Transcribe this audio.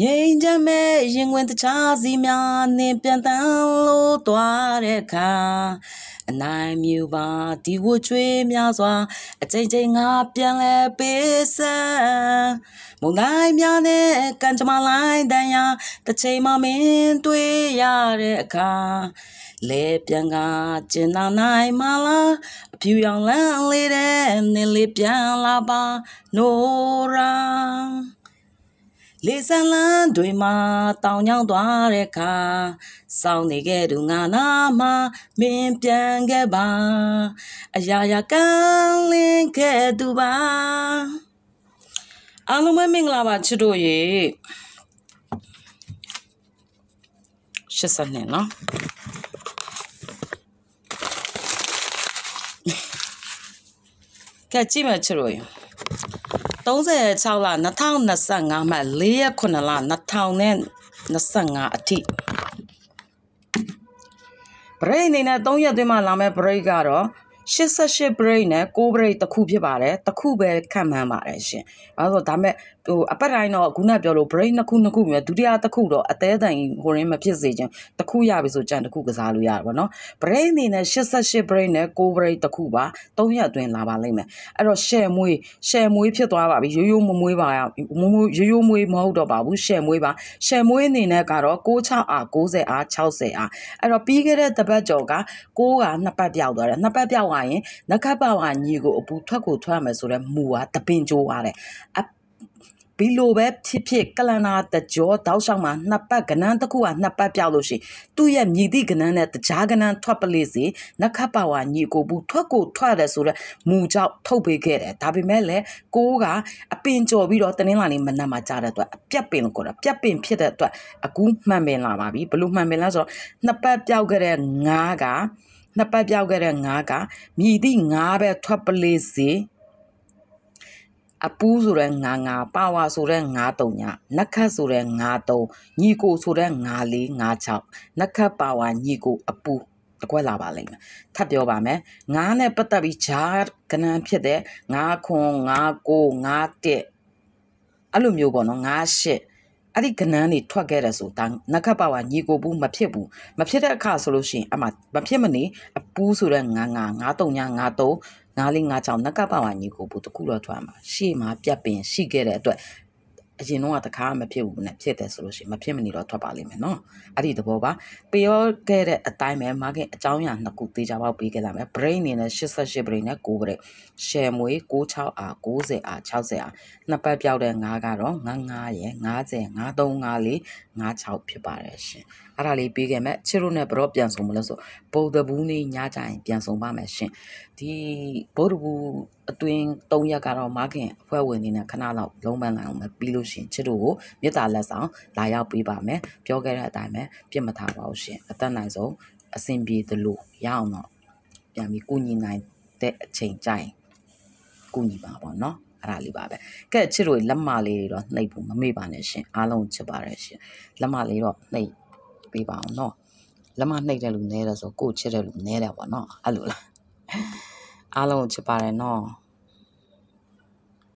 ငြိမ်းချမ်းမဲ့ရင်ဝင်တခြားစီများနှင့်ပြန်တန်းလို့သွားတဲ့အခါအနိုင်မြူပါဒီဝကျွေးများစွာအချိန်ငါပြန်လဲပေးစမ်းမုန်တိုင်းများနဲ့ကန်ကြမလိုင်းတန်ရာတစ်ချိန်မှမင်းတွေ့ရတဲ့အခါလဲပြန်ကကျင်နာနိုင်မလားအဖြူရောင်လန်းလေးတဲ့နင်းလေးပြန်လာပါနိုရာလေးစံလန်းတွေမှာတောင်ညောင်းသွားတဲ့အခါစောင်းနေခဲ့သူငါနာမှာမင်းပြန်ခဲ့ပါအရာရာကန်းလင်းခဲ့သူပါအားလုံးပဲမင်္ဂလာပါချစ်တို့ရေ80နှစ်နော်ကဲကြည့်မယ်ချစ်တို့ရေ36လ2025မှ4ရက်9လ2025အထိဘရိတ်အနေနဲ့3ရက်အတွင်းမှာလာမယ့်ဘရိတ်ကတော့88 break နဲ့9 break တစ်ခုဖြစ်ပါတယ်တစ်ခုပဲခံမှန်းပါတယ်ရှင်အဲဆိုဒါမဲ့အပတ်တိုင်းတော့ခုနပြောလို့ break နှစ်ခုမြဲဒုတိယတစ်ခုတော့အသေးတိုင်ဟိုရင်းမဖြစ်စေချင်တစ်ခုရပြီဆိုကြံတစ်ခုကစားလို့ရတယ်ဗောနော် break အနေနဲ့88 break နဲ့9 break တစ်ခုပါ3ရက်အတွင်းလာပါလိမ့်မယ်အဲ့တော့ share မွေးဖြစ်သွားပါပြီရိုးမွေးပါရိုးမွေးမဟုတ်တော့ပါဘူး share မွေးပါ share မွေးအနေနဲ့ကတော့96အား90အား60အားအဲ့တော့ပြီးခဲ့တဲ့တပတ်ကျော်က6က2ပတ်ပြောက်သွားတယ်2ပတ်ပြောက်ရင်နခတ်ပါဝါညီကိုအပူထွက်မယ်ဆိုတော့မူကတပင်ကျိုးရတယ်ဘီလိုပဲဖြစ်ကလန်နာတကြောတောက်လျှောက်မှာ2ပတ်ကနန်းတစ်ခုက2ပတ်ပြောက်လို့ရှိသူ့ရဲ့မြည်သည့်ကနန်းနဲ့တကြားကနန်းထွက်ပလေးစီနခတ်ပါဝါညီကိုဘူးထွက်တယ်ဆိုတော့မူကြောက်ထုတ်ပေးခဲ့တယ်ဒါပေမဲ့လည်းကိုးကအပင်ကြော်ပြီးတော့တနင်္လာနေ့မနက်မှာကြားတဲ့အတွက်အပြက်ပင်လို့ခေါ်တာပြက်ပင်ဖြစ်တဲ့အတွက်အခုမှန်ပင်လာပါပြီဘလို့မှန်ပင်လဲဆိုတော့2ပတ်ပြောက်ခဲ့တဲ့9က2ပတ်ပြောက်ခဲ့တဲ့9ကမြည်သည့်9ပဲထွက်ပလေးစီအပူးဆိုတဲ့9ပါဝါဆိုတဲ့9 3နခတ်ဆိုတဲ့9 3ညီကိုဆိုတဲ့9 4 9 6နခတ်ပါဝါညီကိုအပူးတကွက်လာပါလိမ့်မယ်ထပ်ပြောပါမယ်9နဲ့ပတ်သက်ပြီးဂျာကနန်းဖြစ်တဲ့9ခွန်9 9 9 1အဲ့လိုမျိုးပေါ့နော်9 8အဲ့ဒီကနန်းတွေထွက်ခဲ့တယ်ဆိုတာနခတ်ပါဝါညီကိုဘူးမဖြစ်တဲ့အခါဆိုလို့ရှိရင်အမှမဖြစ်မနေအပူးဆိုတဲ့9 3 9 4 5 6နကပါဝါညီကိုဘူးတခုတော့ထွက်မှာရှေ့မှာပြတ်ပင်ရှိခဲ့တဲ့အတွက်အရင်တော့တခါမဖြစ်ဘူးနဲ့ဖြစ်တယ်ဆိုလို့ရှိရင်မဖြစ်မနေတော့ထွက်ပါလိမ့်မယ်နော်အဲ့ဒီသဘောပါပြောခဲ့တဲ့အတိုင်းပဲမားခင်အကြောင်းအရာနှစ်ခုသေးချပေါက်ပေးခဲ့လာမယ် brain အနေနဲ့88 brain နဲ့9 brain share မွေး96အား90အား60အားနှစ်ပတ်ပြောက်တဲ့9ကတော့99ရယ်50 53 54 56ဖြစ်ပါတယ်ရှင်အဲ့ဒါလေးပေးခဲ့မယ်ချစ်တို့နဲ့ဘရော့ပြန်ဆုံးမလို့ဆိုဗုဒ္ဓဘူးနေ့ညကြရင်ပြန်ဆုံးပါမယ်ရှင်ဒီဗုဒ္ဓဘူးအတွင်း3ရက်ကတော့မားခင်အဖွဲ့ဝင်နေနဲ့ခဏလောက်လုံးပန်းလာအောင်ပဲပြီးလို့ရှင်ချစ်တို့ကိုမေတ္တာလက်ဆောင်လာရောက်ပေးပါမယ်ပြောခဲ့တဲ့အတိုင်းပဲပြစ်မထားပါဘူးရှင်အသက်နိုင်ဆုံးအဆင်ပြေသလိုရအောင်တော့ပြန်ပြီးကုညီနိုင်တဲ့အချိန်ကြိုင်ကုညီပါပေါ့နော်အဲ့ဒါလေးပါပဲကဲချစ်တို့လက်မလေးတွေတော့နှိပ်ဖို့မမေ့ပါနဲ့ရှင်အားလုံးချစ်ပါတယ်ရှင်လက်မလေးတော့နှိပ်ပေးပါအောင်နော်လက်မနှိပ်တဲ့လူနဲတယ်ဆိုကိုချစ်တဲ့လူနဲတယ်ပေါ့နော်အဲ့လိုလားအားလုံးချစ်ပါတယ်နော်